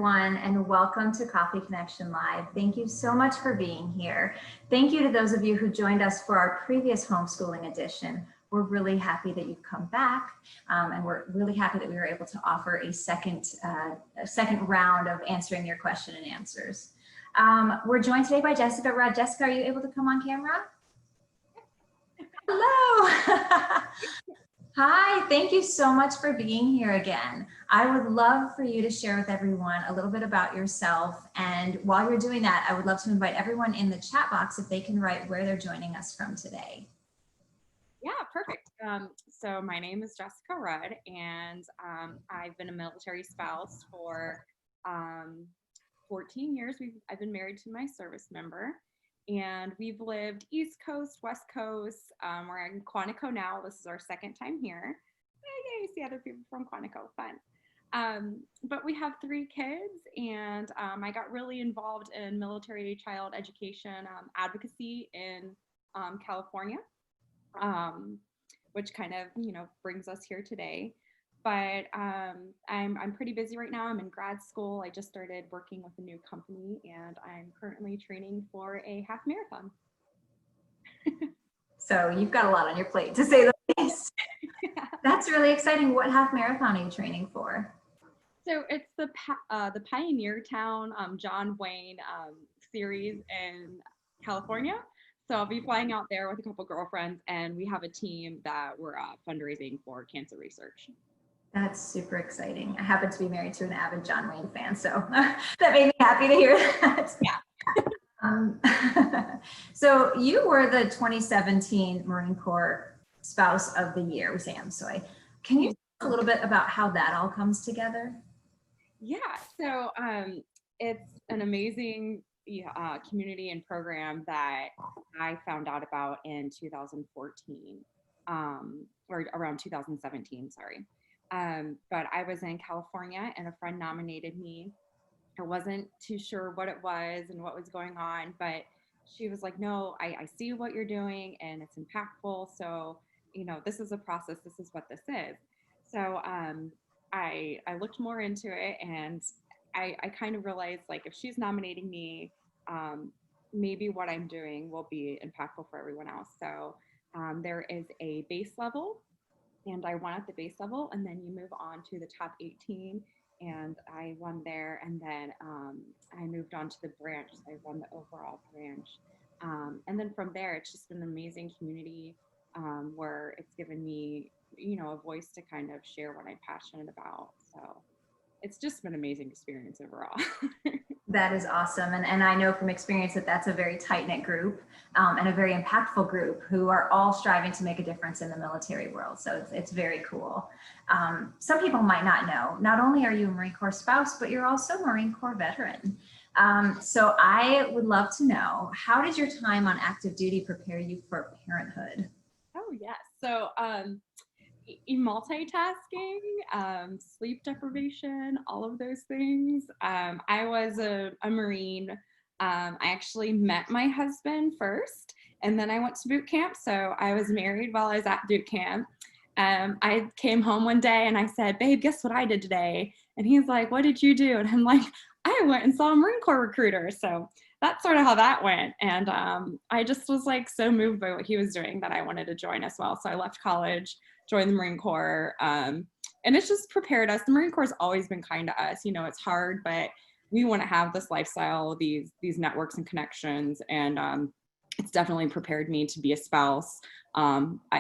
everyone, and welcome to Coffee Connection Live. Thank you so much for being here. Thank you to those of you who joined us for our previous homeschooling edition. We're really happy that you've come back, and we're really happy that we were able to offer a second round of answering your question and answers. We're joined today by Jessica Rudd. Jessica, are you able to come on camera? Hello. Hi, thank you so much for being here again. I would love for you to share with everyone a little bit about yourself. And while you're doing that, I would love to invite everyone in the chat box if they can write where they're joining us from today. Yeah, perfect. So my name is Jessica Rudd, and I've been a military spouse for 14 years. I've been married to my service member. And we've lived East Coast, West Coast. We're in Quantico now. This is our second time here. Yay, see other people from Quantico, fun. But we have 3 kids, and I got really involved in military child education advocacy in California, which kind of, brings us here today. But I'm pretty busy right now. I'm in grad school. I just started working with a new company, and I'm currently training for a half marathon. So you've got a lot on your plate, to say the least. Yeah. That's really exciting. What half marathon are you training for? So it's the Pioneer Town John Wayne series in California. So I'll be flying out there with a couple girlfriends, and we have a team that we're fundraising for cancer research. That's super exciting. I happen to be married to an avid John Wayne fan, so that made me happy to hear that. Yeah. So you were the 2017 Marine Corps Spouse of the Year with Sam. So can you talk a little bit about how that all comes together? Yeah, so it's an amazing community and program that I found out about in 2014, or around 2017, sorry. But I was in California and a friend nominated me. I wasn't too sure what it was and what was going on, but she was like, no, I see what you're doing and it's impactful. So, this is a process. This is what this is. So I looked more into it, and I kind of realized, like, if she's nominating me, maybe what I'm doing will be impactful for everyone else. So there is a base level, and I won at the base level, and then you move on to the top 18, and I won there, and then I moved on to the branch. So I won the overall branch, and then from there, it's just been an amazing community where it's given me, a voice to kind of share what I'm passionate about. So it's just been an amazing experience overall. That is awesome. And I know from experience that that's a very tight-knit group and a very impactful group who are all striving to make a difference in the military world. So it's very cool. Some people might not know, not only are you a Marine Corps spouse, but you're also a Marine Corps veteran. So I would love to know, how did your time on active duty prepare you for parenthood? Oh, yes. So multitasking, sleep deprivation, all of those things. I was a Marine. I actually met my husband first, and then I went to boot camp. So I was married while I was at boot camp. I came home one day and I said, babe, guess what I did today? And he's like, what did you do? And I'm like, I went and saw a Marine Corps recruiter. So that's sort of how that went. And I just was like so moved by what he was doing that I wanted to join as well. So I left college, joined the Marine Corps, and it's just prepared us. The Marine Corps has always been kind to us. It's hard, but we want to have this lifestyle, these networks and connections, and it's definitely prepared me to be a spouse.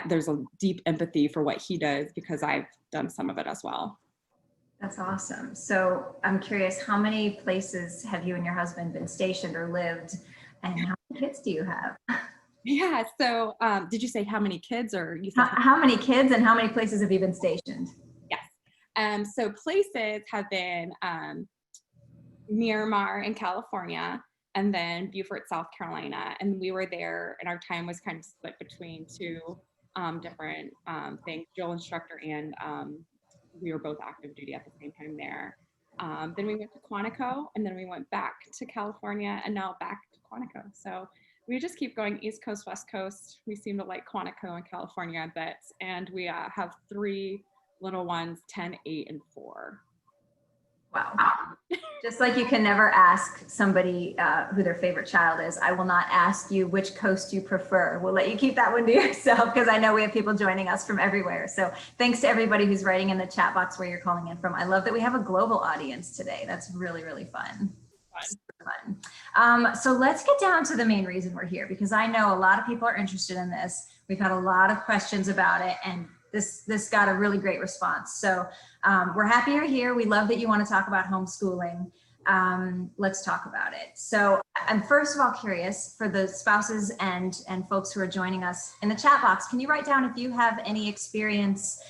There's a deep empathy for what he does because I've done some of it as well. That's awesome. So I'm curious, how many places have you and your husband been stationed or lived, and how many kids do you have? Yeah, so did you say how many kids, or you said how many kids and how many places have you been stationed? Yes. So places have been Miramar in California, and then Beaufort, South Carolina. And we were there, and our time was kind of split between 2 different things, drill instructor, and we were both active duty at the same time there. Then we went to Quantico, and then we went back to California, and now back to Quantico. So we just keep going East Coast, West Coast. We seem to like Quantico and California a bit. And we have 3 little ones, 10, 8, and 4. Wow. Just like you can never ask somebody who their favorite child is, I will not ask you which coast you prefer. We'll let you keep that one to yourself because I know we have people joining us from everywhere. So thanks to everybody who's writing in the chat box where you're calling in from. I love that we have a global audience today. That's really, really fun. Fun. So let's get down to the main reason we're here, because I know a lot of people are interested in this. We've had a lot of questions about it, and this got a really great response. So we're happy you're here. We love that you want to talk about homeschooling. Let's talk about it. So I'm first of all curious for the spouses and folks who are joining us in the chat box, can you write down if you have any experience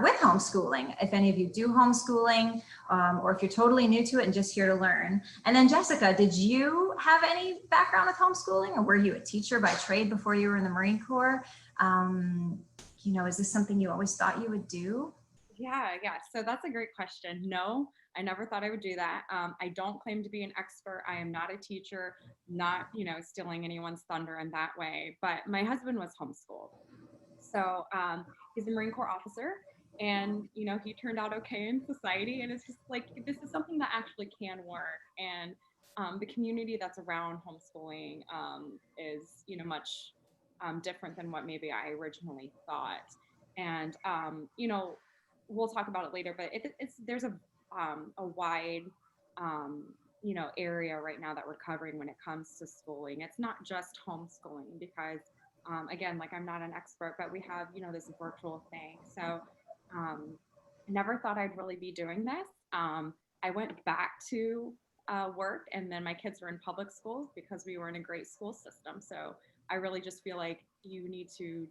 with homeschooling, if any of you do homeschooling, or if you're totally new to it and just here to learn. And then Jessica, did you have any background with homeschooling, or were you a teacher by trade before you were in the Marine Corps? You know, is this something you always thought you would do? Yeah. So that's a great question. No, I never thought I would do that. I don't claim to be an expert. I am not a teacher, not, stealing anyone's thunder in that way. But my husband was homeschooled. So he's a Marine Corps officer, and he turned out okay in society. And it's just like, this is something that actually can work. And the community that's around homeschooling is much different than what maybe I originally thought. And we'll talk about it later, but there's a wide area right now that we're covering when it comes to schooling. It's not just homeschooling because again, like, I'm not an expert, but we have, this virtual thing. So never thought I'd really be doing this. I went back to work, and then my kids were in public schools because we were in a great school system. So I really just feel like you need to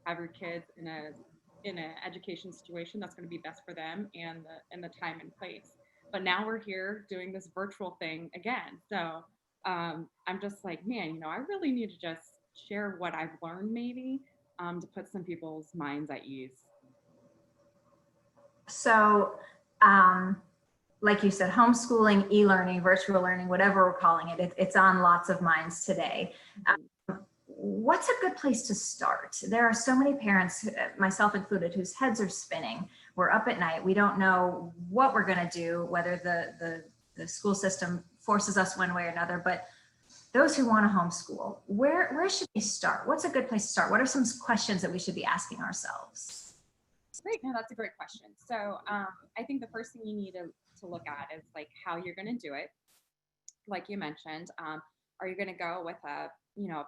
have your kids in an education situation that's going to be best for them and the time and place. But now we're here doing this virtual thing again. So I'm just like, man, I really need to just share what I've learned maybe to put some people's minds at ease. So, like you said, homeschooling, e-learning, virtual learning, whatever we're calling it, it's on lots of minds today. What's a good place to start? There are so many parents, myself included, whose heads are spinning. We're up at night. We don't know what we're going to do, whether the school system forces us one way or another. But those who want to homeschool, where should we start? What's a good place to start? What are some questions that we should be asking ourselves? Great. No, that's a great question. So I think the first thing you need to look at is like how you're going to do it. Like you mentioned, are you going to go with a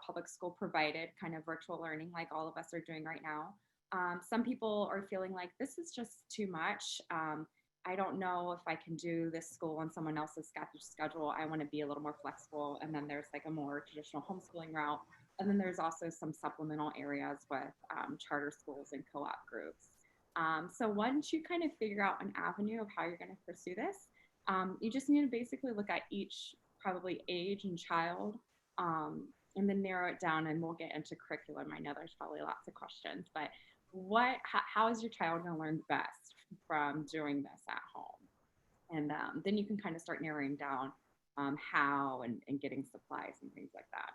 public school provided kind of virtual learning like all of us are doing right now? Some people are feeling like this is just too much. I don't know if I can do this school on someone else's schedule. I want to be a little more flexible. And then there's like a more traditional homeschooling route. And then there's also some supplemental areas with charter schools and co-op groups. So once you kind of figure out an avenue of how you're going to pursue this, you just need to basically look at each probably age and child, and then narrow it down, and we'll get into curriculum. I know there's probably lots of questions, but how is your child going to learn best from doing this at home? And then you can kind of start narrowing down how and getting supplies and things like that.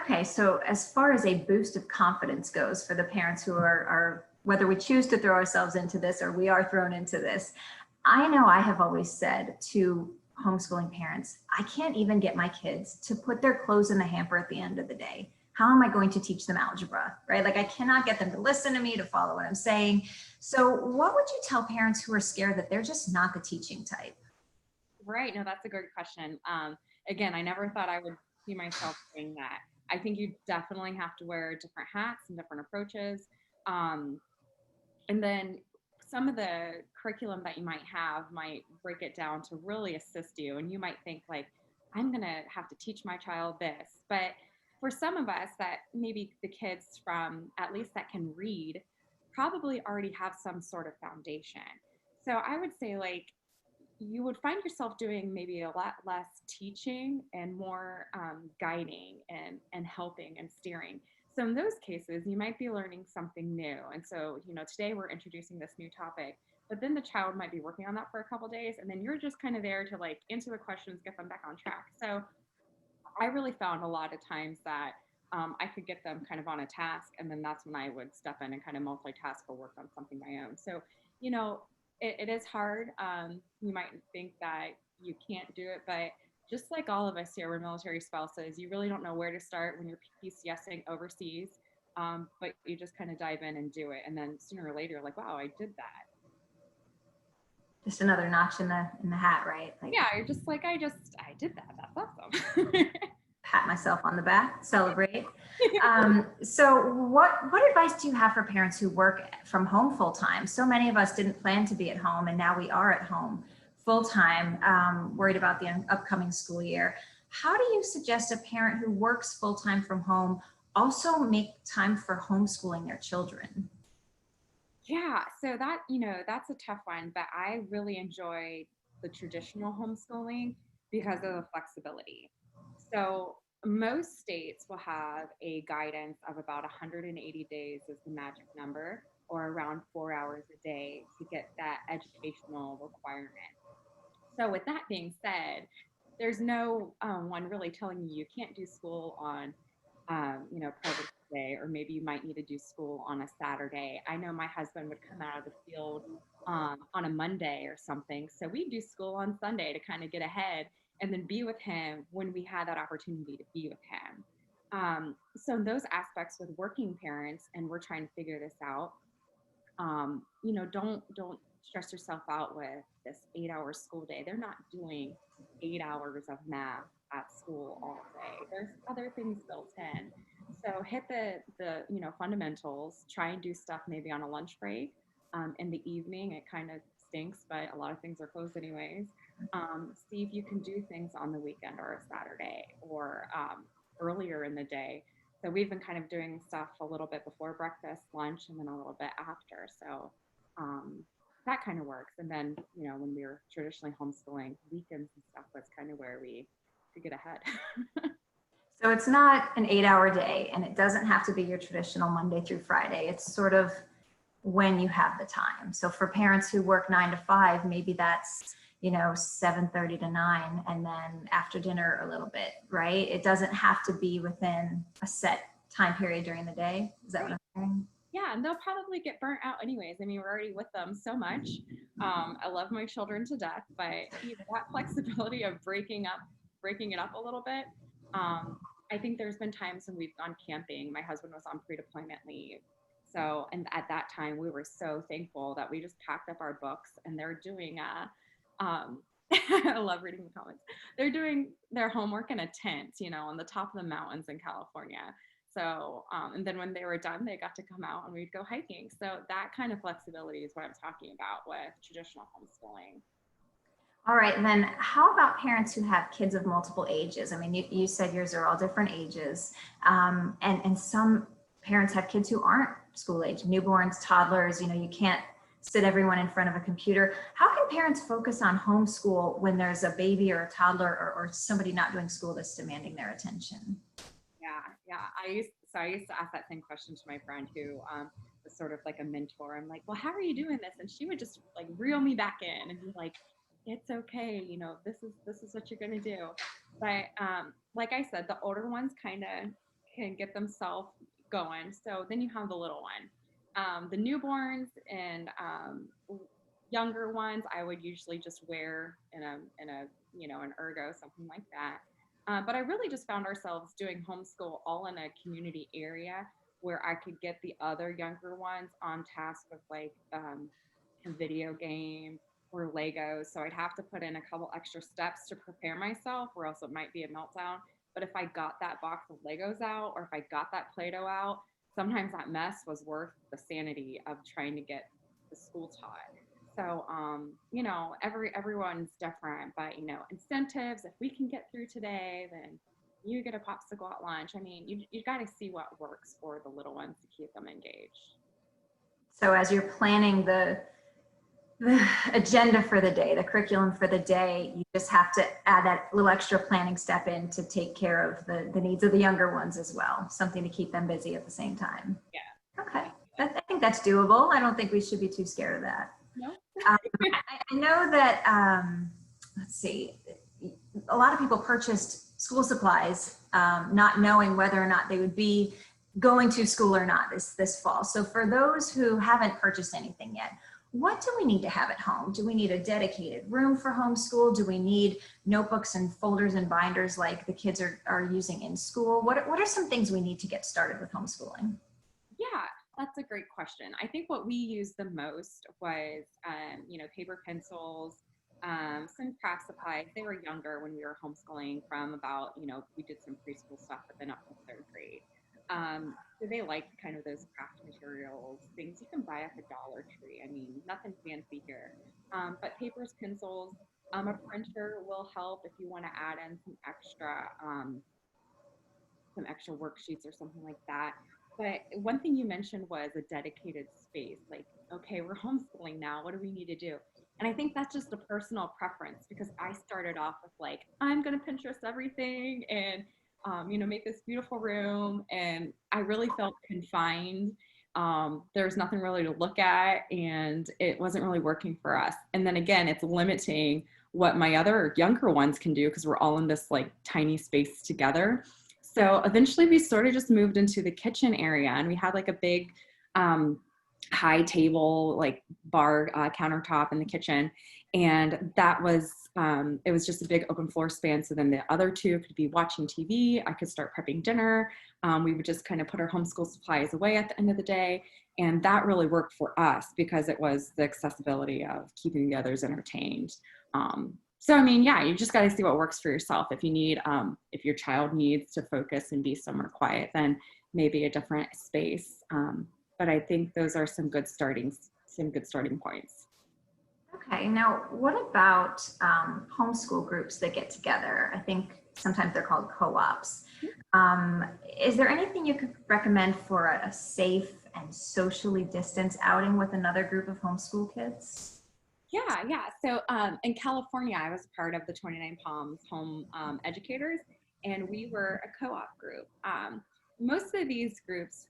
Okay, so as far as a boost of confidence goes for the parents who are whether we choose to throw ourselves into this or we are thrown into this, I know I have always said to homeschooling parents, I can't even get my kids to put their clothes in the hamper at the end of the day. How am I going to teach them algebra, right? Like, I cannot get them to listen to me, to follow what I'm saying. So what would you tell parents who are scared that they're just not the teaching type? Right. No, that's a great question. Again, I never thought I would see myself doing that. I think you definitely have to wear different hats and different approaches. And then some of the curriculum that you might have might break it down to really assist you. And you might think like, I'm going to have to teach my child this. But for some of us that maybe the kids from at least that can read probably already have some sort of foundation. So I would say like, you would find yourself doing maybe a lot less teaching and more guiding and helping and steering. So in those cases, you might be learning something new. And so, today we're introducing this new topic, but then the child might be working on that for a couple of days, and then you're just kind of there to like answer the questions, get them back on track. So I really found a lot of times that I could get them kind of on a task, and then that's when I would step in and kind of multitask or work on something my own. So, it is hard. You might think that you can't do it, but just like all of us here, we're military spouses. You really don't know where to start when you're PCSing overseas, but you just kind of dive in and do it, and then sooner or later, you're like, wow, I did that. Just another notch in the hat, right? Like, Yeah, you're just like, I did that. That's awesome. pat myself on the back, celebrate. So what advice do you have for parents who work from home full time? So many of us didn't plan to be at home, and now we are at home full time, worried about the upcoming school year. How do you suggest a parent who works full time from home also make time for homeschooling their children? Yeah, so that, that's a tough one, but I really enjoy the traditional homeschooling because of the flexibility. So most states will have a guidance of about 180 days as the magic number, or around 4 hours a day to get that educational requirement. So with that being said, there's no one really telling you can't do school on, President's Day, or maybe you might need to do school on a Saturday. I know my husband would come out of the field on a Monday or something, so we do school on Sunday to kind of get ahead, and then be with him when we had that opportunity to be with him. So in those aspects with working parents, and we're trying to figure this out, don't stress yourself out with this 8 hour school day. They're not doing 8 hours of math at school all day. There's other things built in. So hit the fundamentals. Try and do stuff maybe on a lunch break. In the evening, it kind of stinks, but a lot of things are closed anyways. See if you can do things on the weekend or a Saturday, or earlier in the day. So we've been kind of doing stuff a little bit before breakfast, lunch, and then a little bit after. So um, that kind of works. And then, when we were traditionally homeschooling, weekends and stuff was kind of where we could get ahead. So it's not an 8 hour day, and it doesn't have to be your traditional Monday through Friday. It's sort of when you have the time. So for parents who work 9 to 5, maybe that's 7:30 to 9, and then after dinner a little bit, right? It doesn't have to be within a set time period during the day. Is that what I'm hearing? Yeah, and they'll probably get burnt out anyways. I mean, we're already with them so much. I love my children to death, but that flexibility of breaking it up a little bit. I think there's been times when we've gone camping. My husband was on pre-deployment leave. So, and at that time, we were so thankful that we just packed up our books, and they're doing I love reading the comments. They're doing their homework in a tent, on the top of the mountains in California. So, and then when they were done, they got to come out and we'd go hiking. So that kind of flexibility is what I'm talking about with traditional homeschooling. All right, then how about parents who have kids of multiple ages? I mean, you said yours are all different ages, and some parents have kids who aren't school age, newborns, toddlers. You can't sit everyone in front of a computer. How can parents focus on homeschool when there's a baby or a toddler, or somebody not doing school that's demanding their attention? Yeah. I used to ask that same question to my friend who was sort of like a mentor. I'm like, well, how are you doing this? And she would just like reel me back in and be like, it's okay, this is what you're gonna do. But like I said, the older ones kind of can get themselves going. So then you have the little one, the newborns and younger ones. I would usually just wear in a an ergo, something like that. But I really just found ourselves doing homeschool all in a community area where I could get the other younger ones on task with like a video game or Legos. So I'd have to put in a couple extra steps to prepare myself, or else it might be a meltdown. But if I got that box of Legos out, or if I got that Play-Doh out, sometimes that mess was worth the sanity of trying to get the school taught. So, everyone's different, but, incentives, if we can get through today, then you get a popsicle at lunch. I mean, you got to see what works for the little ones to keep them engaged. So as you're planning the agenda for the day, the curriculum for the day, you just have to add that little extra planning step in to take care of the needs of the younger ones as well. Something to keep them busy at the same time. Yeah. Okay. I think that's doable. I don't think we should be too scared of that. No. I know that, let's see, a lot of people purchased school supplies not knowing whether or not they would be going to school or not this fall. So for those who haven't purchased anything yet, what do we need to have at home? Do we need a dedicated room for homeschool? Do we need notebooks and folders and binders like the kids are using in school? What are some things we need to get started with homeschooling? Yeah, that's a great question. I think what we used the most was, paper pencils, some craft supplies. They were younger when we were homeschooling from about, we did some preschool stuff, but then up to third grade. So they liked kind of those craft materials, things you can buy at the Dollar Tree. I mean, nothing fancy here. But papers, pencils, a printer will help if you want to add in some extra worksheets or something like that. But one thing you mentioned was a dedicated space. Like, okay, we're homeschooling now. What do we need to do? And I think that's just a personal preference because I started off with like, I'm going to Pinterest everything and, make this beautiful room. And I really felt confined. There's nothing really to look at and it wasn't really working for us. And then again, it's limiting what my other younger ones can do because we're all in this like tiny space together. So eventually we sort of just moved into the kitchen area and we had like a big high table, like bar countertop in the kitchen. And that was, it was just a big open floor span. So then the other two could be watching TV. I could start prepping dinner. We would just kind of put our homeschool supplies away at the end of the day. And that really worked for us because it was the accessibility of keeping the others entertained. So, I mean, yeah, you just got to see what works for yourself. If you need, if your child needs to focus and be somewhere quiet, then maybe a different space. But I think those are some good starting points. Okay, now what about homeschool groups that get together? I think sometimes they're called co-ops. Is there anything you could recommend for a safe and socially distanced outing with another group of homeschool kids? Yeah. So in California, I was part of the 29 Palms Home Educators, and we were a co-op group. Most of these groups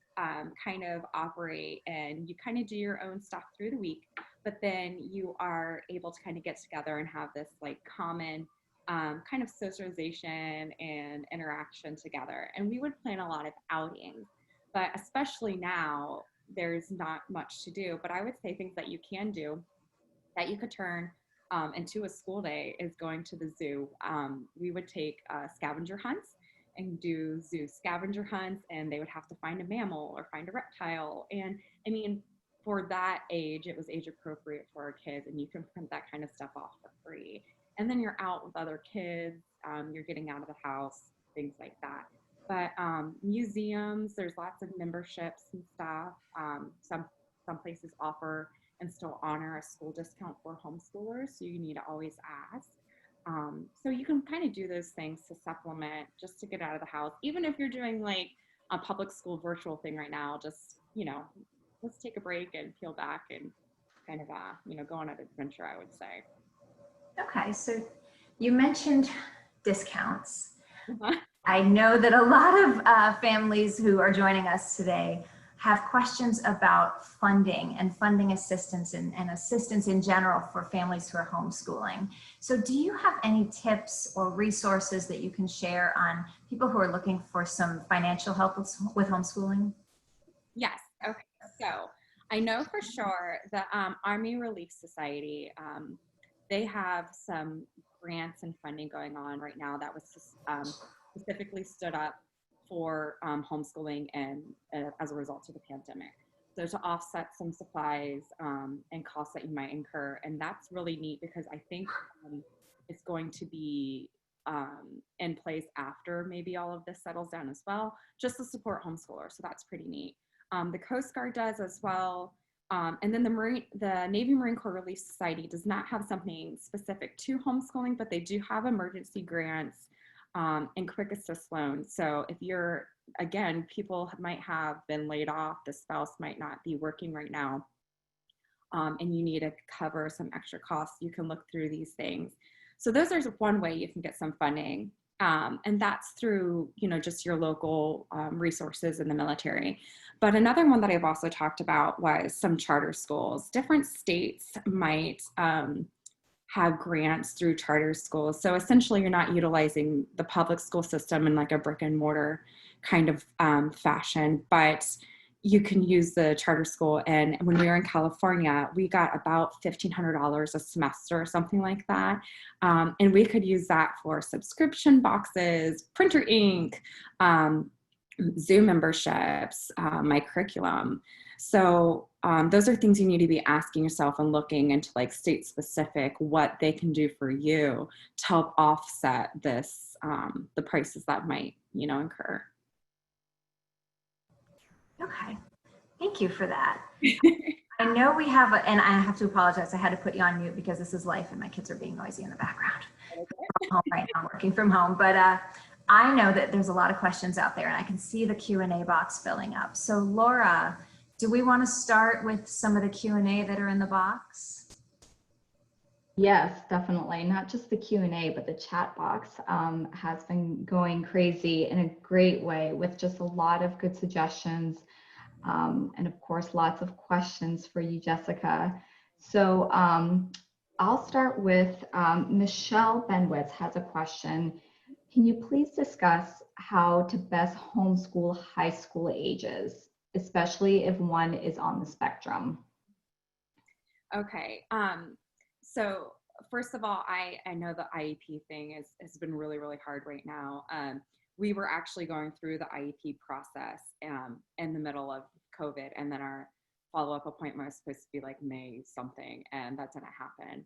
kind of operate and you kind of do your own stuff through the week, but then you are able to kind of get together and have this like common kind of socialization and interaction together. And we would plan a lot of outings, but especially now, there's not much to do. But I would say things that you can do that you could turn into a school day is going to the zoo. We would take scavenger hunts and do zoo scavenger hunts, and they would have to find a mammal or find a reptile. And I mean, for that age, it was age appropriate for our kids, and you can print that kind of stuff off for free. And then you're out with other kids, you're getting out of the house, things like that. But museums, there's lots of memberships and stuff. Some places offer and still honor a school discount for homeschoolers, so you need to always ask. So you can kind of do those things to supplement just to get out of the house. Even if you're doing like a public school virtual thing right now, just, let's take a break and peel back and kind of, go on an adventure, I would say. Okay, so you mentioned discounts. Uh-huh. I know that a lot of families who are joining us today have questions about funding and funding assistance and assistance in general for families who are homeschooling. So do you have any tips or resources that you can share on people who are looking for some financial help with homeschooling? Yes. Okay. So I know for sure the Army Relief Society, they have some grants and funding going on right now that was specifically stood up for homeschooling and as a result of the pandemic. So to offset some supplies and costs that you might incur. And that's really neat because I think it's going to be in place after maybe all of this settles down as well, just to support homeschoolers. So that's pretty neat. The Coast Guard does as well. And then the Navy Marine Corps Relief Society does not have something specific to homeschooling, but they do have emergency grants and quick assist loans. So if you're, again, people might have been laid off, the spouse might not be working right now, and you need to cover some extra costs, you can look through these things. So those are one way you can get some funding. And that's through, just your local resources in the military. But another one that I've also talked about was some charter schools. Different states might have grants through charter schools. So essentially you're not utilizing the public school system in like a brick and mortar kind of fashion, but you can use the charter school. And when we were in California, we got about $1,500 a semester or something like that. And we could use that for subscription boxes, printer ink, Zoom memberships, my curriculum. So those are things you need to be asking yourself and looking into, like, state specific, what they can do for you to help offset this, the prices that might, incur. Okay, thank you for that. I know we have, and I have to apologize, I had to put you on mute because this is life and my kids are being noisy in the background. I'm home right now, working from home, but I know that there's a lot of questions out there and I can see the Q&A box filling up. So Laura, do we want to start with some of the Q&A that are in the box? Yes, definitely. Not just the Q&A, but the chat box has been going crazy in a great way with just a lot of good suggestions. And of course, lots of questions for you, Jessica. So I'll start with Michelle Benwitz has a question. Can you please discuss how to best homeschool high school ages, especially if one is on the spectrum? Okay. So first of all, I know the IEP thing has been really, really hard right now. We were actually going through the IEP process in the middle of COVID, and then our follow-up appointment was supposed to be like May something, and that didn't happen.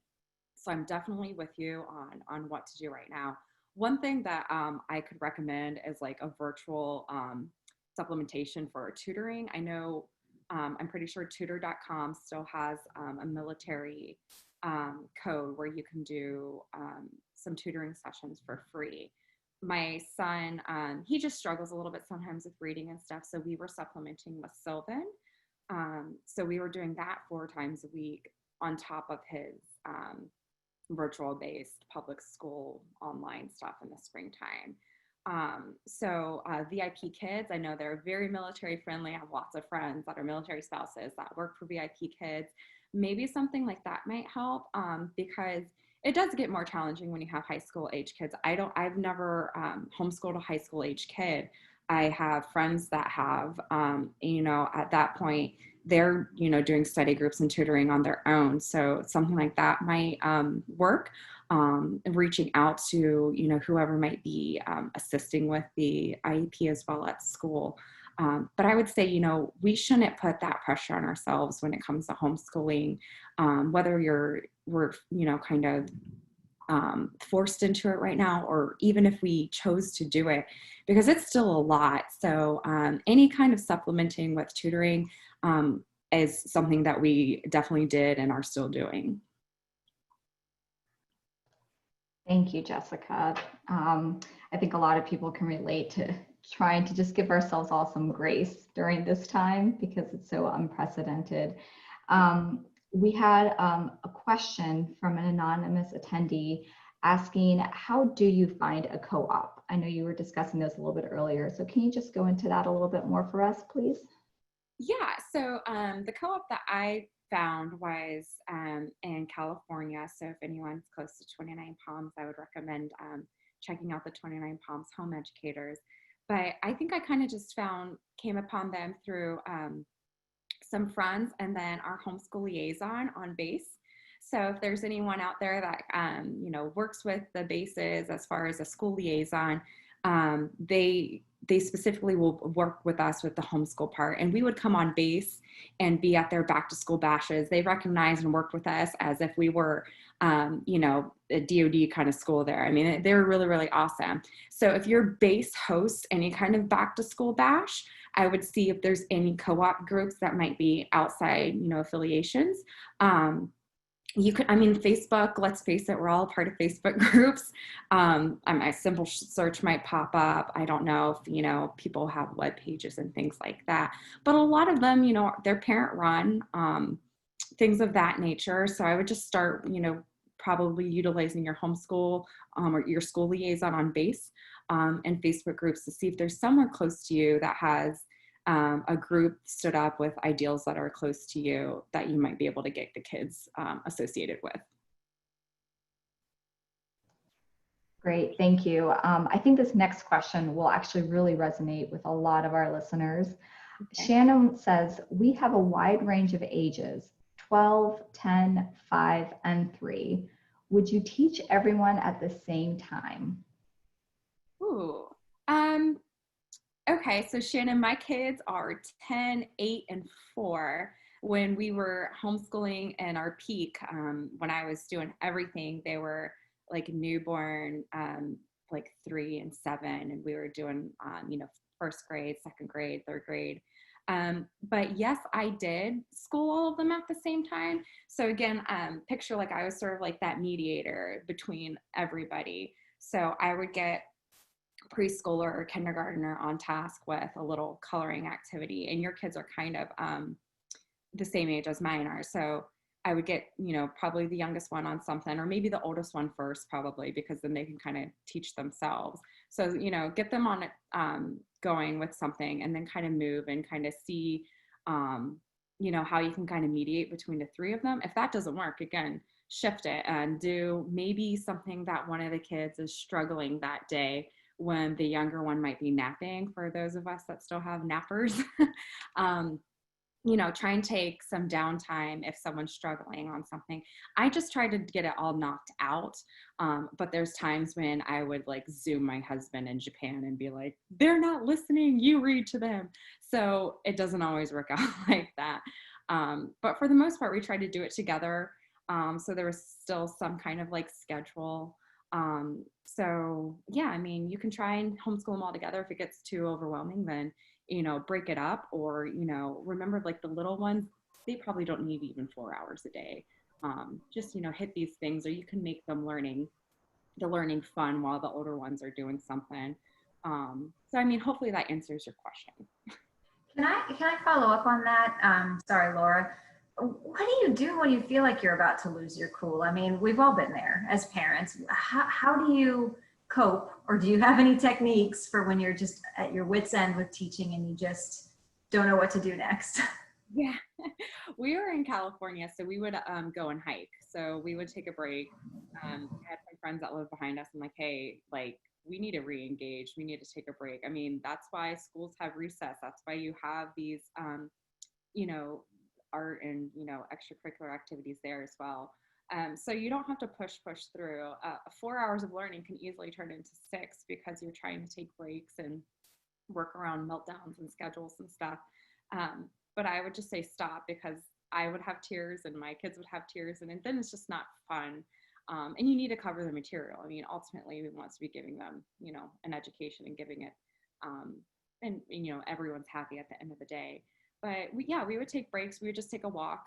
So I'm definitely with you on what to do right now. One thing that I could recommend is like a virtual supplementation for tutoring. I know I'm pretty sure tutor.com still has a military code where you can do some tutoring sessions for free. My son, he just struggles a little bit sometimes with reading and stuff, so we were supplementing with Sylvan. So we were doing that 4 times a week on top of his virtual-based public school online stuff in the springtime. So VIP kids, I know they're very military friendly. I have lots of friends that are military spouses that work for VIP kids. Maybe something like that might help because it does get more challenging when you have high school age kids. I've never homeschooled a high school age kid. I have friends that have, at that point, they're, doing study groups and tutoring on their own. So something like that might work. Reaching out to, whoever might be assisting with the IEP as well at school. But I would say, we shouldn't put that pressure on ourselves when it comes to homeschooling, whether we're kind of forced into it right now, or even if we chose to do it, because it's still a lot. So any kind of supplementing with tutoring is something that we definitely did and are still doing. Thank you, Jessica. I think a lot of people can relate to trying to just give ourselves all some grace during this time because it's so unprecedented. We had a question from an anonymous attendee asking, how do you find a co-op? I know you were discussing this a little bit earlier, so can you just go into that a little bit more for us, please? Yeah, so the co-op that I found was in California. So if anyone's close to 29 Palms, I would recommend checking out the 29 Palms Home Educators. But I think I kind of just came upon them through some friends and then our homeschool liaison on base. So if there's anyone out there that, works with the bases as far as a school liaison, they specifically will work with us with the homeschool part, and we would come on base and be at their back to school bashes. They recognized and worked with us as if we were, a DoD kind of school there. I mean, they were really, really awesome. So if your base hosts any kind of back to school bash, I would see if there's any co-op groups that might be outside, affiliations. You could, Facebook, let's face it, we're all a part of Facebook groups. A simple search might pop up. I don't know if, people have web pages and things like that, but a lot of them, they're parent run, things of that nature. So I would just start, probably utilizing your homeschool or your school liaison on base and Facebook groups to see if there's somewhere close to you that has a group stood up with ideals that are close to you that you might be able to get the kids associated with. Great, thank you. I think this next question will actually really resonate with a lot of our listeners. Okay. Shannon says, we have a wide range of ages, 12, 10, 5, and 3. Would you teach everyone at the same time? Ooh. Um, okay, so Shannon, my kids are 10, 8, and 4. When we were homeschooling in our peak, when I was doing everything, they were like newborn, like 3 and 7, and we were doing, first grade, second grade, third grade. But yes, I did school all of them at the same time. So again, picture like I was sort of like that mediator between everybody. So I would get preschooler or kindergartner on task with a little coloring activity, and your kids are kind of the same age as mine are. So I would get, probably the youngest one on something, or maybe the oldest one first, probably, because then they can kind of teach themselves. So, get them on it, going with something, and then kind of move and kind of see, how you can kind of mediate between the three of them. If that doesn't work, again, shift it and do maybe something that one of the kids is struggling that day when the younger one might be napping, for those of us that still have nappers. um, try and take some downtime if someone's struggling on something. I just try to get it all knocked out. But there's times when I would like Zoom my husband in Japan and be like, they're not listening, you read to them. So it doesn't always work out like that. But for the most part, we try to do it together. So there was still some kind of like schedule. So yeah, I mean, you can try and homeschool them all together. If it gets too overwhelming, then break it up, or remember, like the little ones, they probably don't need even 4 hours a day. Just hit these things, or you can make them learning fun while the older ones are doing something. So I mean, hopefully that answers your question. Can I follow up on that? Sorry, Laura. What do you do when you feel like you're about to lose your cool? I mean, we've all been there as parents. How do you cope, or do you have any techniques for when you're just at your wit's end with teaching and you just don't know what to do next? Yeah, we were in California, so we would go and hike. So we would take a break. I had some friends that lived behind us. I'm like, hey, like we need to re-engage. We need to take a break. I mean, that's why schools have recess. That's why you have these, you know, art and extracurricular activities there as well. So you don't have to push through. 4 hours of learning can easily turn into 6 because you're trying to take breaks and work around meltdowns and schedules and stuff. But I would just say stop, because I would have tears and my kids would have tears, and then it's just not fun. And you need to cover the material. I mean, ultimately, we want to be giving them, an education and giving it, and everyone's happy at the end of the day. But we would take breaks. We would just take a walk.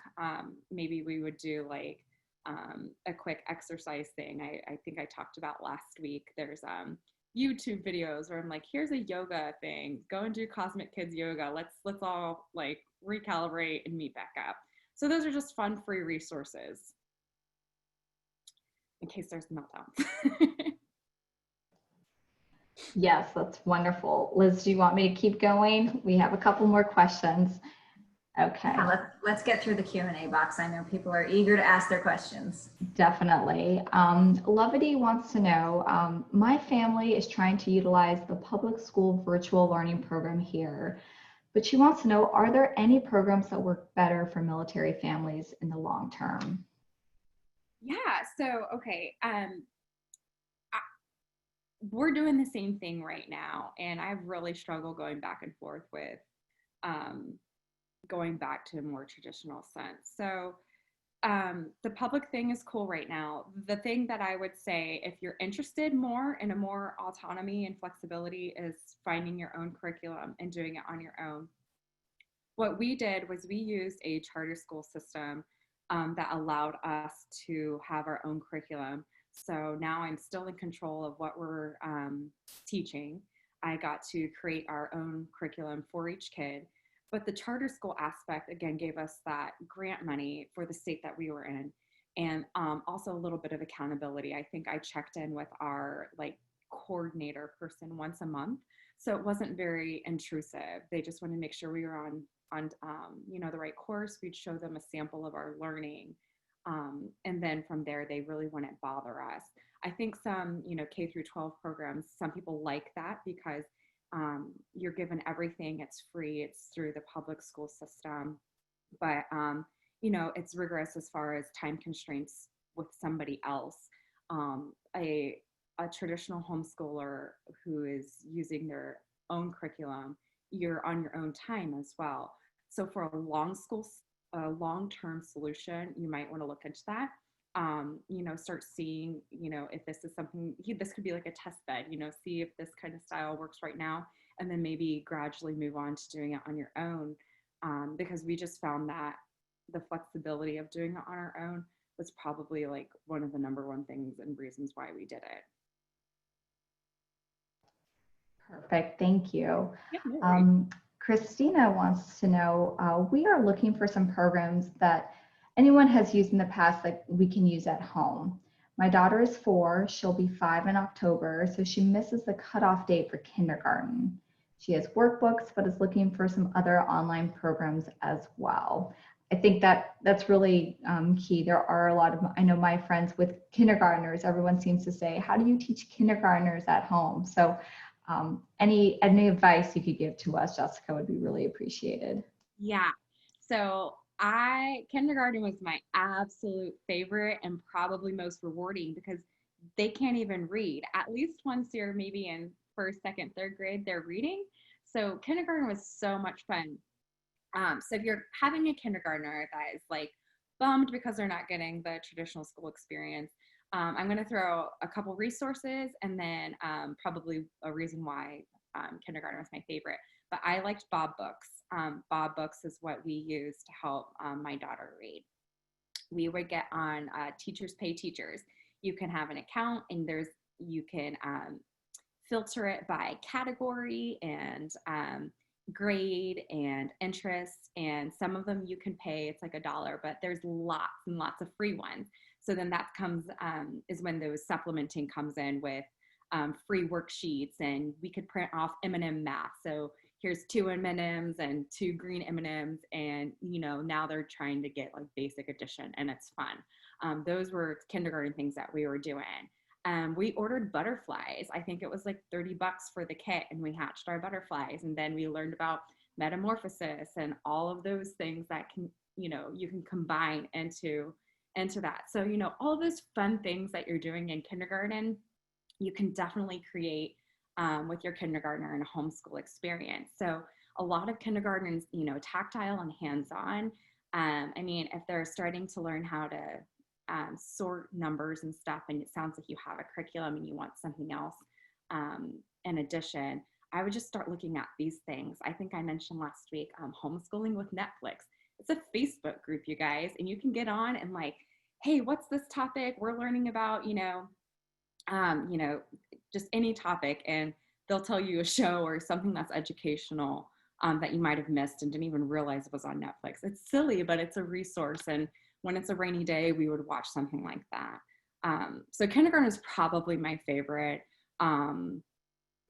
Maybe we would do like a quick exercise thing. I think I talked about last week. There's YouTube videos where I'm like, here's a yoga thing. Go and do Cosmic Kids yoga. Let's all like recalibrate and meet back up. So those are just fun, free resources in case there's meltdowns. Yes, that's wonderful. Liz, do you want me to keep going? We have a couple more questions. Okay. Yeah, let's get through the Q&A box. I know people are eager to ask their questions. Definitely. Lovity wants to know, my family is trying to utilize the public school virtual learning program here, but she wants to know, are there any programs that work better for military families in the long term? Yeah, so okay, we're doing the same thing right now, and I really struggle going back and forth with going back to a more traditional sense. So the public thing is cool right now. The thing that I would say, if you're interested more in a more autonomy and flexibility, is finding your own curriculum and doing it on your own. What we did was we used a charter school system that allowed us to have our own curriculum. So now I'm still in control of what we're teaching. I got to create our own curriculum for each kid. But the charter school aspect, again, gave us that grant money for the state that we were in, and also a little bit of accountability. I think I checked in with our like coordinator person once a month. So it wasn't very intrusive. They just wanted to make sure we were on the right course. We'd show them a sample of our learning. And then from there, they really wouldn't bother us. I think some, K through 12 programs, some people like that because you're given everything. It's free. It's through the public school system. But, it's rigorous as far as time constraints with somebody else. A traditional homeschooler who is using their own curriculum, you're on your own time as well. So for a long-term solution, you might want to look into that. Start seeing, if this is something, this could be like a test bed, see if this kind of style works right now, and then maybe gradually move on to doing it on your own. Because we just found that the flexibility of doing it on our own was probably like one of the number one things and reasons why we did it. Perfect, thank you. Yeah, no worries. Christina wants to know, we are looking for some programs that anyone has used in the past that we can use at home. My daughter is 4, she'll be 5 in October, so she misses the cutoff date for kindergarten. She has workbooks, but is looking for some other online programs as well. I think that's really key. There are a lot of, I know my friends with kindergartners, everyone seems to say, how do you teach kindergartners at home? So any advice you could give to us, Jessica, would be really appreciated. Yeah. So kindergarten was my absolute favorite and probably most rewarding because they can't even read. At least once you're maybe in first, second, third grade, they're reading. So kindergarten was so much fun. So if you're having a kindergartner that is like bummed because they're not getting the traditional school experience, I'm going to throw a couple resources and then probably a reason why kindergarten was my favorite. But I liked Bob Books. Bob Books is what we use to help my daughter read. We would get on Teachers Pay Teachers. You can have an account and you can filter it by category and grade and interest, and some of them you can pay, it's like $1, but there's lots and lots of free ones. So then that comes is when those supplementing comes in with free worksheets, and we could print off M&M math. So here's 2 M&Ms and 2 green M&Ms, and now they're trying to get like basic addition, and it's fun. Those were kindergarten things that we were doing. We ordered butterflies. I think it was like $30 for the kit, and we hatched our butterflies. And then we learned about metamorphosis and all of those things that can, you can combine into that. So, all of those fun things that you're doing in kindergarten, you can definitely create with your kindergartner in a homeschool experience. So a lot of kindergartens, tactile and hands-on. If they're starting to learn how to sort numbers and stuff, and it sounds like you have a curriculum and you want something else in addition, I would just start looking at these things. I think I mentioned last week, Homeschooling with Netflix. It's a Facebook group, you guys, and you can get on and like, hey, what's this topic we're learning about, just any topic, and they'll tell you a show or something that's educational that you might have missed and didn't even realize it was on Netflix. It's silly, but it's a resource, and when it's a rainy day, we would watch something like that. So kindergarten is probably my favorite.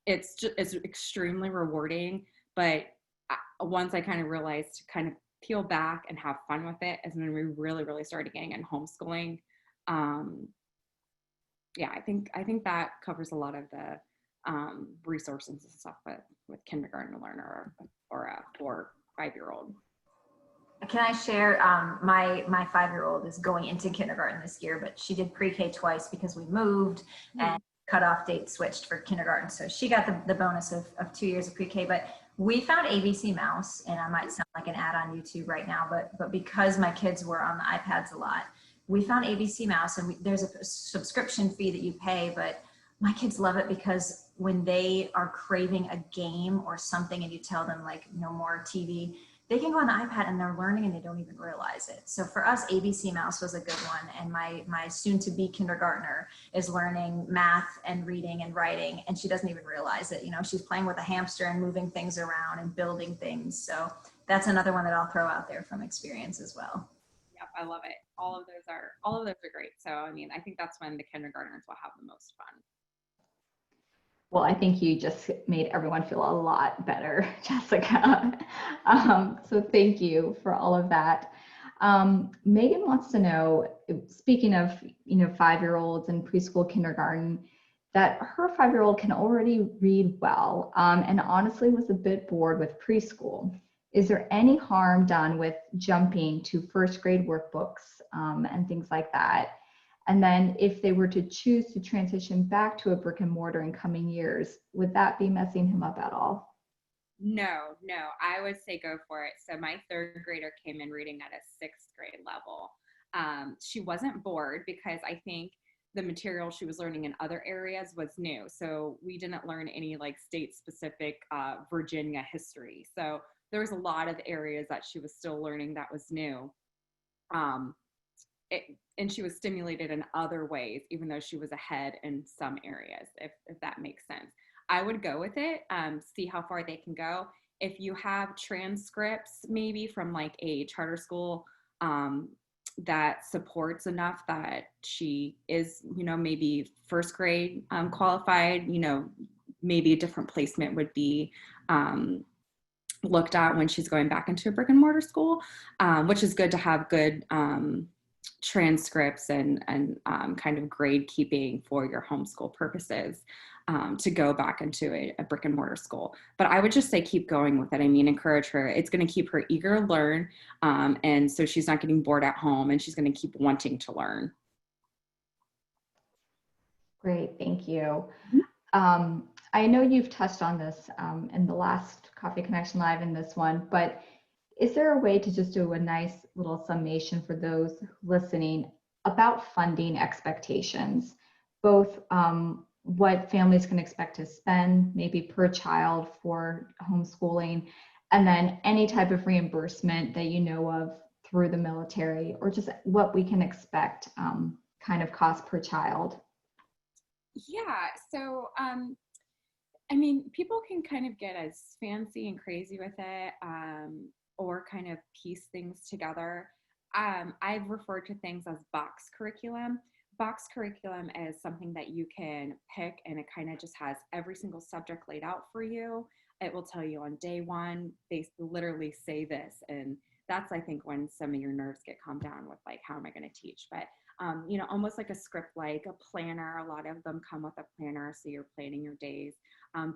It's extremely rewarding, but once I kind of realized to kind of peel back and have fun with it is when we really, really started getting in homeschooling. Yeah, I think that covers a lot of the resources and stuff with kindergarten learner or a 4 or 5-year-old. Can I share? My 5-year-old is going into kindergarten this year, but she did pre-K twice because we moved and cutoff date switched for kindergarten. So she got the bonus of 2 years of pre-K. But we found ABCmouse, and I might sound like an ad on YouTube right now, but because my kids were on the iPads a lot, we found ABCmouse, and there's a subscription fee that you pay, but my kids love it because when they are craving a game or something and you tell them like no more TV, they can go on the iPad and they're learning and they don't even realize it. So for us, ABCmouse was a good one. And my soon-to-be kindergartner is learning math and reading and writing, and she doesn't even realize it. She's playing with a hamster and moving things around and building things. So that's another one that I'll throw out there from experience as well. Yep, I love it. All of those are great. So I think that's when the kindergartners will have the most fun. Well, I think you just made everyone feel a lot better, Jessica. So thank you for all of that. Megan wants to know, speaking of 5-year-olds and preschool, kindergarten, that her 5-year-old can already read well, and honestly was a bit bored with preschool. Is there any harm done with jumping to first grade workbooks and things like that? And then if they were to choose to transition back to a brick and mortar in coming years, would that be messing him up at all? No, I would say go for it. So my third grader came in reading at a sixth grade level. She wasn't bored because I think the material she was learning in other areas was new. So we didn't learn any like state specific Virginia history. So there was a lot of areas that she was still learning that was new. And she was stimulated in other ways, even though she was ahead in some areas, if that makes sense. I would go with it, see how far they can go. If you have transcripts maybe from like a charter school that supports enough that she is, maybe first grade qualified, maybe a different placement would be looked at when she's going back into a brick and mortar school, which is good to have good transcripts and kind of grade keeping for your homeschool purposes to go back into a brick and mortar school. But I would just say keep going with it. I mean, encourage her. It's going to keep her eager to learn. And so she's not getting bored at home and she's going to keep wanting to learn. Great, thank you. I know you've touched on this in the last Coffee Connection Live and this one, but is there a way to just do a nice little summation for those listening about funding expectations, both what families can expect to spend maybe per child for homeschooling, and then any type of reimbursement that you know of through the military, or just what we can expect kind of cost per child? Yeah, so I mean, people can kind of get as fancy and crazy with it, or kind of piece things together. I've referred to things as box curriculum. Box curriculum is something that you can pick and it kind of just has every single subject laid out for you. It will tell you on day one, they literally say this. And that's, I think, when some of your nerves get calmed down with like, how am I going to teach? But, almost like a script, like a planner. A lot of them come with a planner. So you're planning your days.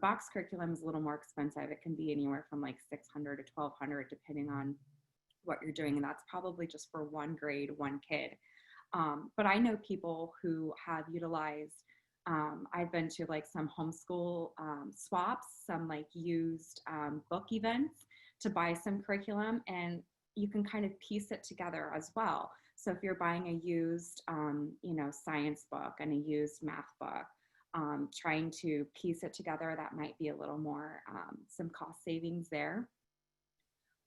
Box curriculum is a little more expensive. It can be anywhere from like $600 to $1,200, depending on what you're doing. And that's probably just for one grade, one kid. But I know people who have utilized, I've been to like some homeschool swaps, some like used book events to buy some curriculum, and you can kind of piece it together as well. So if you're buying a used, science book and a used math book, trying to piece it together, that might be a little more, some cost savings there.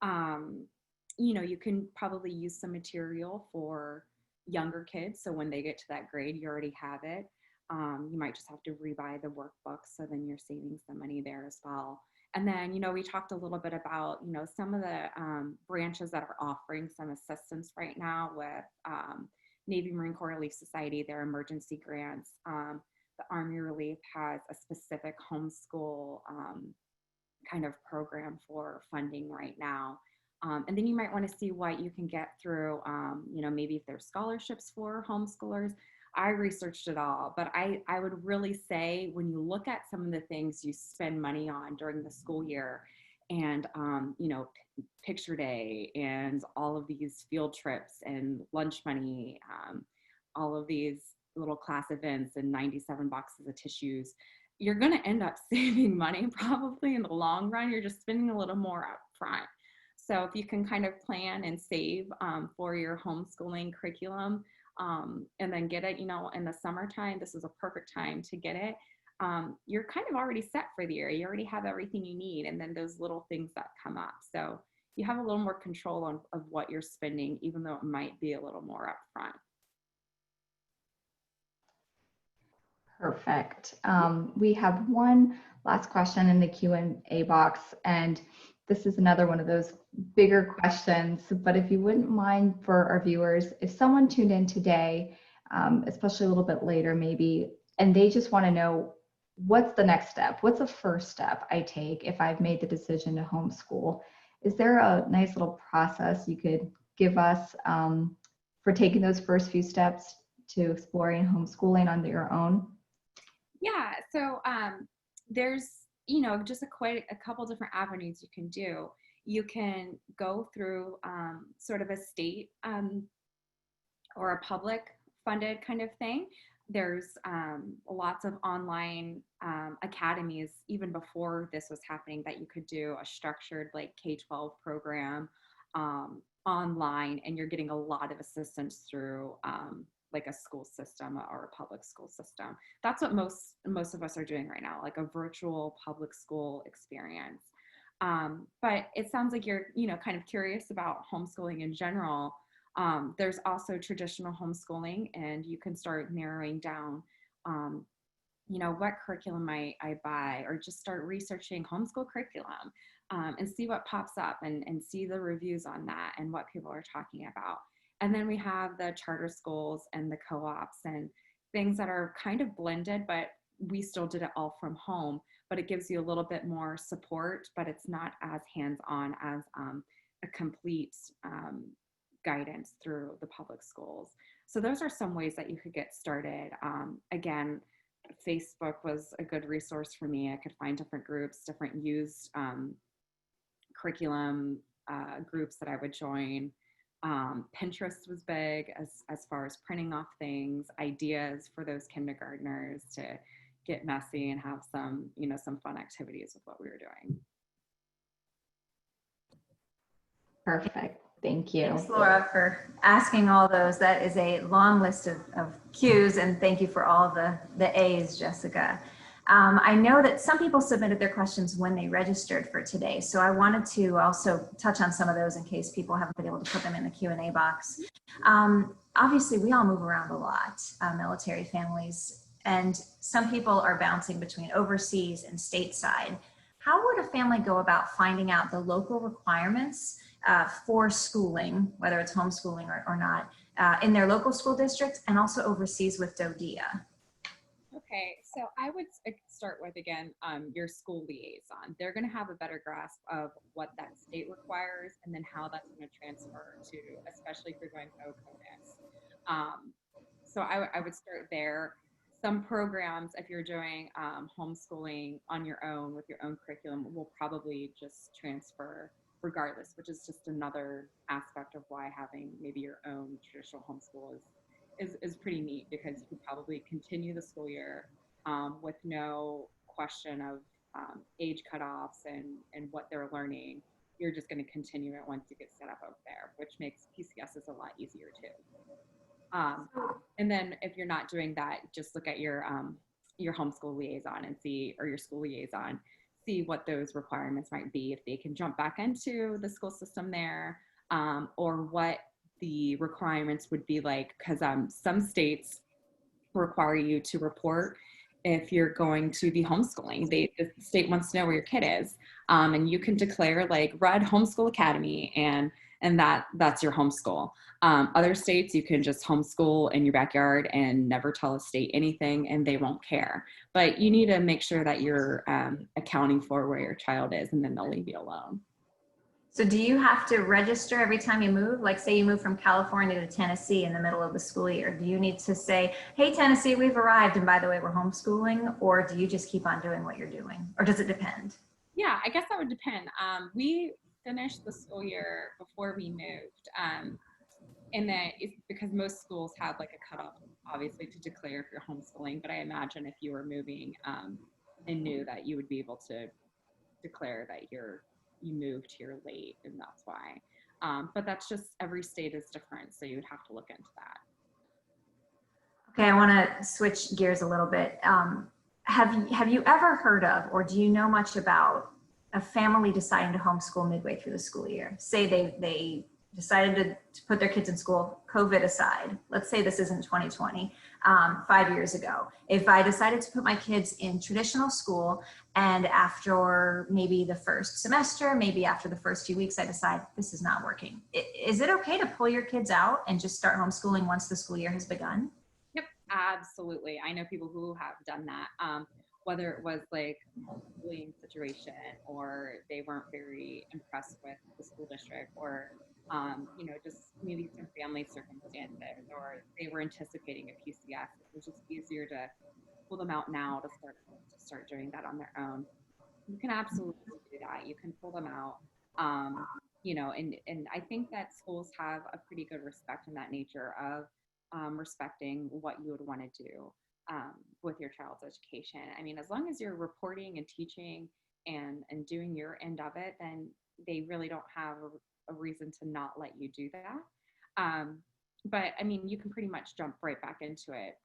You can probably use some material for younger kids. So when they get to that grade, you already have it. You might just have to rebuy the workbook. So then you're saving some money there as well. And then, we talked a little bit about, some of the branches that are offering some assistance right now with Navy Marine Corps Relief Society, their emergency grants. The Army Relief has a specific homeschool kind of program for funding right now. And then you might want to see what you can get through, maybe if there's scholarships for homeschoolers. I researched it all, but I would really say when you look at some of the things you spend money on during the school year and, picture day and all of these field trips and lunch money, all of these little class events and 97 boxes of tissues, you're going to end up saving money probably in the long run. You're just spending a little more up front. So if you can kind of plan and save for your homeschooling curriculum and then get it, in the summertime, this is a perfect time to get it. You're kind of already set for the year. You already have everything you need. And then those little things that come up. So you have a little more control of what you're spending, even though it might be a little more upfront. Perfect. We have one last question in the Q&A box, and this is another one of those bigger questions, but if you wouldn't mind for our viewers, if someone tuned in today, especially a little bit later maybe, and they just want to know what's the next step, what's the first step I take if I've made the decision to homeschool, is there a nice little process you could give us for taking those first few steps to exploring homeschooling on your own? Yeah, so there's, just quite a couple different avenues you can do. You can go through sort of a state or a public funded kind of thing. There's lots of online academies even before this was happening that you could do a structured like K-12 program online, and you're getting a lot of assistance through like a school system or a public school system. That's what most of us are doing right now, like a virtual public school experience. But it sounds like you're kind of curious about homeschooling in general. There's also traditional homeschooling, and you can start narrowing down, what curriculum I buy, or just start researching homeschool curriculum and see what pops up, and see the reviews on that and what people are talking about. And then we have the charter schools and the co-ops and things that are kind of blended, but we still did it all from home, but it gives you a little bit more support, but it's not as hands-on as a complete guidance through the public schools. So those are some ways that you could get started. Again, Facebook was a good resource for me. I could find different groups, different used curriculum groups that I would join. Pinterest was big as far as printing off things, ideas for those kindergartners to get messy and have some, some fun activities with what we were doing. Perfect. Thank you. Thanks, Laura, for asking all those. That is a long list of cues, and thank you for all the A's, Jessica. I know that some people submitted their questions when they registered for today, so I wanted to also touch on some of those in case people haven't been able to put them in the Q&A box. Obviously, we all move around a lot, military families, and some people are bouncing between overseas and stateside. How would a family go about finding out the local requirements for schooling, whether it's homeschooling or not, in their local school district and also overseas with DODEA? Okay, so I would start with, again, your school liaison. They're going to have a better grasp of what that state requires and then how that's going to transfer to, especially if you're going OCODIS. So I would start there. Some programs, if you're doing homeschooling on your own with your own curriculum, will probably just transfer regardless, which is just another aspect of why having maybe your own traditional homeschool is pretty neat, because you could probably continue the school year with no question of age cutoffs and what they're learning. You're just going to continue it once you get set up over there, which makes PCSs a lot easier too. And then if you're not doing that, just look at your homeschool liaison and see, or your school liaison, see what those requirements might be, if they can jump back into the school system there, or what the requirements would be like, because some states require you to report if you're going to be homeschooling. The state wants to know where your kid is, and you can declare like Rudd Homeschool Academy, and that's your homeschool. Other states, you can just homeschool in your backyard and never tell a state anything, and they won't care. But you need to make sure that you're accounting for where your child is, and then they'll leave you alone. So do you have to register every time you move? Like say you move from California to Tennessee in the middle of the school year. Do you need to say, hey, Tennessee, we've arrived, and by the way, we're homeschooling? Or do you just keep on doing what you're doing? Or does it depend? Yeah, I guess that would depend. We finished the school year before we moved. And that is because most schools have like a cutoff, obviously, to declare if you're homeschooling. But I imagine if you were moving and knew that, you would be able to declare that you moved here late, and that's why. But that's just, every state is different, so you would have to look into that. Okay, I want to switch gears a little bit. Have you ever heard of, or do you know much about a family deciding to homeschool midway through the school year? Say they decided to put their kids in school, COVID aside. Let's say this isn't 2020, 5 years ago. If I decided to put my kids in traditional school, and after maybe the first semester, maybe after the first few weeks, I decide this is not working. Is it okay to pull your kids out and just start homeschooling once the school year has begun? Yep, absolutely. I know people who have done that. Whether it was like a bullying situation, or they weren't very impressed with the school district, or just maybe some family circumstances, or they were anticipating a PCS. It was just easier to pull them out now to start doing that on their own, you can absolutely do that. You can pull them out. And I think that schools have a pretty good respect in that nature of respecting what you would want to do with your child's education. I mean, as long as you're reporting and teaching and doing your end of it, then they really don't have a reason to not let you do that. But I mean, you can pretty much jump right back into it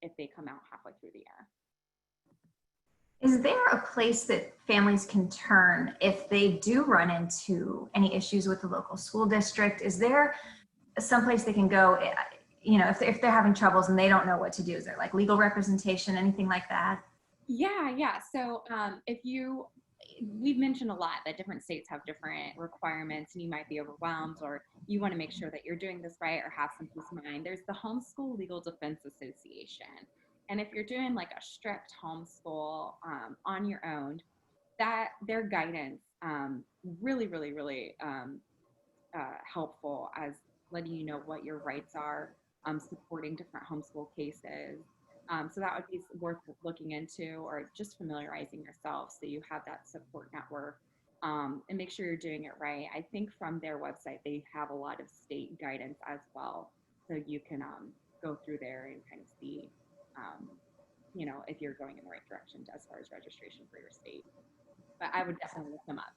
if they come out halfway through the year. Is there a place that families can turn if they do run into any issues with the local school district? Is there someplace they can go, if they're having troubles and they don't know what to do? Is there like legal representation, anything like that? Yeah. So we've mentioned a lot that different states have different requirements and you might be overwhelmed or you want to make sure that you're doing this right or have some peace of mind. There's the Homeschool Legal Defense Association. And if you're doing like a strict homeschool on your own, that their guidance really helpful as letting you know what your rights are, supporting different homeschool cases. So that would be worth looking into or just familiarizing yourself so you have that support network and make sure you're doing it right. I think from their website, they have a lot of state guidance as well. So you can go through there and kind of see if you're going in the right direction as far as registration for your state. But I would definitely look them up.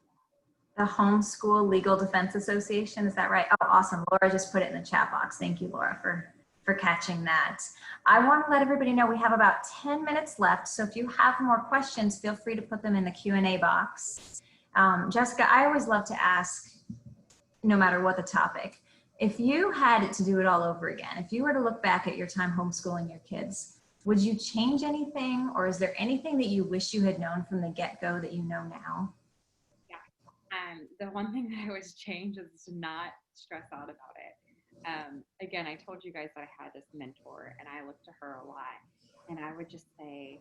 The Homeschool Legal Defense Association, is that right? Oh, awesome. Laura just put it in the chat box. Thank you, Laura, for catching that. I want to let everybody know we have about 10 minutes left. So if you have more questions, feel free to put them in the Q&A box. Jessica, I always love to ask, no matter what the topic, if you had to do it all over again, if you were to look back at your time homeschooling your kids, would you change anything, or is there anything that you wish you had known from the get-go that you know now? Yeah. The one thing that I would change is to not stress out about it. Again, I told you guys that I had this mentor and I looked to her a lot and I would just say,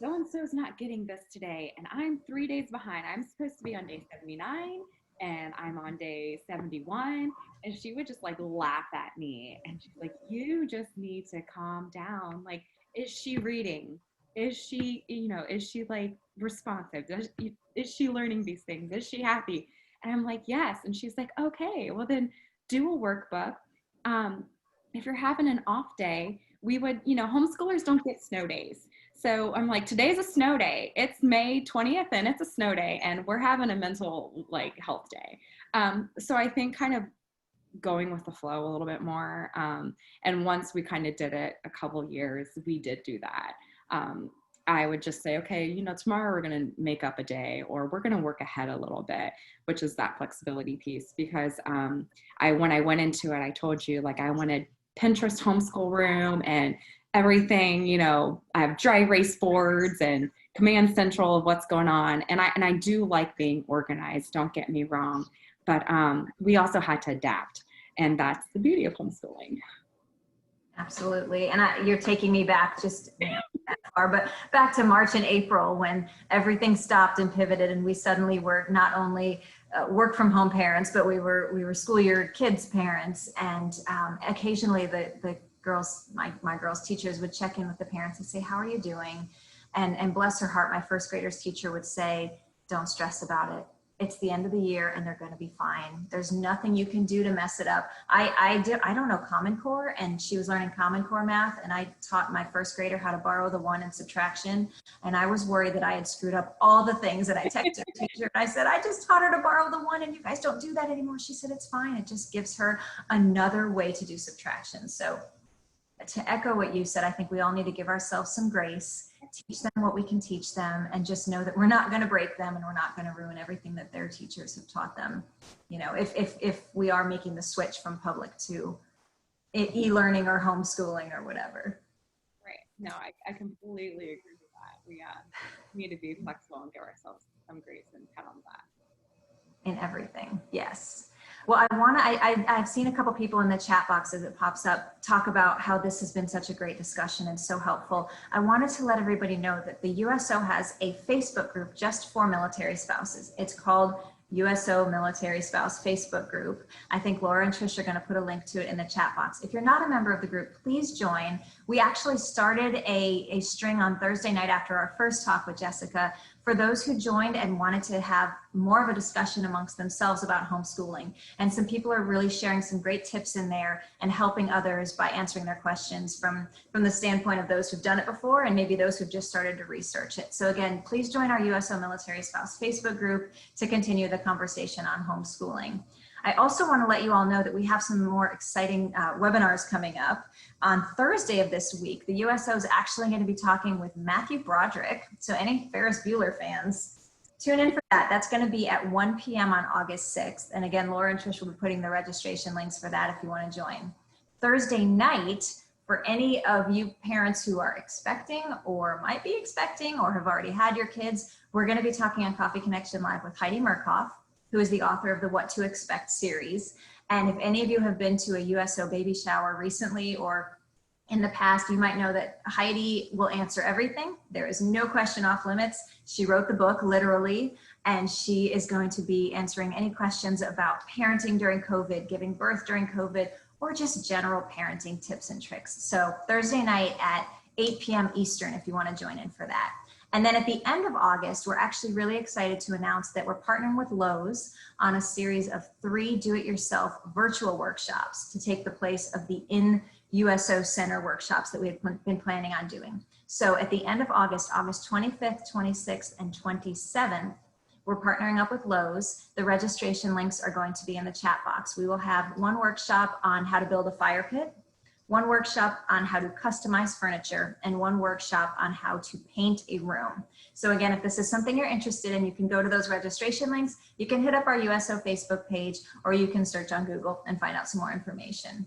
so-and-so's not getting this today and I'm 3 days behind. I'm supposed to be on day 79 and I'm on day 71. And she would just like laugh at me and she's like, you just need to calm down. Like, is she reading? Is she, is she like responsive? Is she learning these things? Is she happy? And I'm like, yes. And she's like, okay, well then do a workbook. If you're having an off day, we would, homeschoolers don't get snow days. So I'm like, today's a snow day. It's May 20th and it's a snow day and we're having a mental health day. So I think kind of going with the flow a little bit more. And once we kind of did it a couple years, we did do that. I would just say, okay, tomorrow we're going to make up a day or we're going to work ahead a little bit, which is that flexibility piece. Because when I went into it, I told you I wanted Pinterest homeschool room and everything, I have dry erase boards and command central of what's going on. And I do like being organized, don't get me wrong, but we also had to adapt. And that's the beauty of homeschooling. Absolutely. And you're taking me back just that far, but back to March and April when everything stopped and pivoted and we suddenly were not only work from home parents, but we were school year kids parents. And occasionally the girls, my girls' teachers would check in with the parents and say, how are you doing? And bless her heart, my first graders teacher would say, don't stress about it. It's the end of the year and they're going to be fine. There's nothing you can do to mess it up. I don't know Common Core, and she was learning Common Core math, and I taught my first grader how to borrow the 1 in subtraction. And I was worried that I had screwed up all the things that I texted her teacher. And I said, I just taught her to borrow the 1 and you guys don't do that anymore. She said, it's fine. It just gives her another way to do subtraction. So to echo what you said, I think we all need to give ourselves some grace, teach them what we can teach them, and just know that we're not going to break them and we're not going to ruin everything that their teachers have taught them. If we are making the switch from public to e-learning or homeschooling or whatever. Right. No, I completely agree with that. We need to be flexible and give ourselves some grace and pat on that. In everything. Yes. Well, I've seen a couple people in the chat box as it pops up talk about how this has been such a great discussion and so helpful. I wanted to let everybody know that the USO has a Facebook group just for military spouses. It's called USO Military Spouse Facebook group. I think Laura and Trish are going to put a link to it in the chat box. If you're not a member of the group, please join. We actually started a string on Thursday night after our first talk with Jessica for those who joined and wanted to have more of a discussion amongst themselves about homeschooling. And some people are really sharing some great tips in there and helping others by answering their questions from the standpoint of those who've done it before and maybe those who've just started to research it. So again, please join our USO Military Spouse Facebook group to continue the conversation on homeschooling. I also want to let you all know that we have some more exciting webinars coming up. On Thursday of this week, the USO is actually going to be talking with Matthew Broderick. So any Ferris Bueller fans, tune in for that. That's going to be at 1 p.m. on August 6th. And again, Laura and Trish will be putting the registration links for that if you want to join. Thursday night, for any of you parents who are expecting or might be expecting or have already had your kids, we're going to be talking on Coffee Connection Live with Heidi Murkoff, who is the author of the What to Expect series. And if any of you have been to a USO baby shower recently or in the past, you might know that Heidi will answer everything. There is no question off limits. She wrote the book literally, and she is going to be answering any questions about parenting during COVID, giving birth during COVID, or just general parenting tips and tricks. So Thursday night at 8 p.m. Eastern, if you want to join in for that. And then at the end of August, we're actually really excited to announce that we're partnering with Lowe's on a series of 3 do-it-yourself virtual workshops to take the place of the in-USO Center workshops that we had been planning on doing. So at the end of August, August 25th, 26th, and 27th, we're partnering up with Lowe's. The registration links are going to be in the chat box. We will have one workshop on how to build a fire pit, one workshop on how to customize furniture, and one workshop on how to paint a room. So again, if this is something you're interested in, you can go to those registration links, you can hit up our USO Facebook page, or you can search on Google and find out some more information.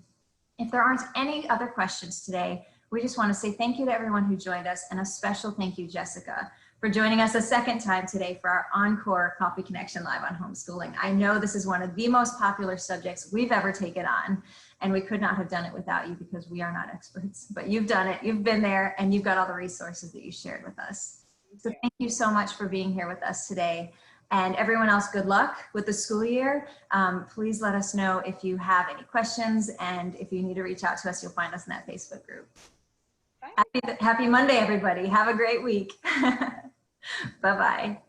If there aren't any other questions today, we just want to say thank you to everyone who joined us, and a special thank you, Jessica, for joining us a second time today for our encore Coffee Connection Live on homeschooling. I know this is one of the most popular subjects we've ever taken on, and we could not have done it without you because we are not experts, but you've done it, you've been there, and you've got all the resources that you shared with us. So thank you so much for being here with us today. And everyone else, good luck with the school year. Please let us know if you have any questions, and if you need to reach out to us, you'll find us in that Facebook group. Happy Monday, everybody. Have a great week. Bye-bye.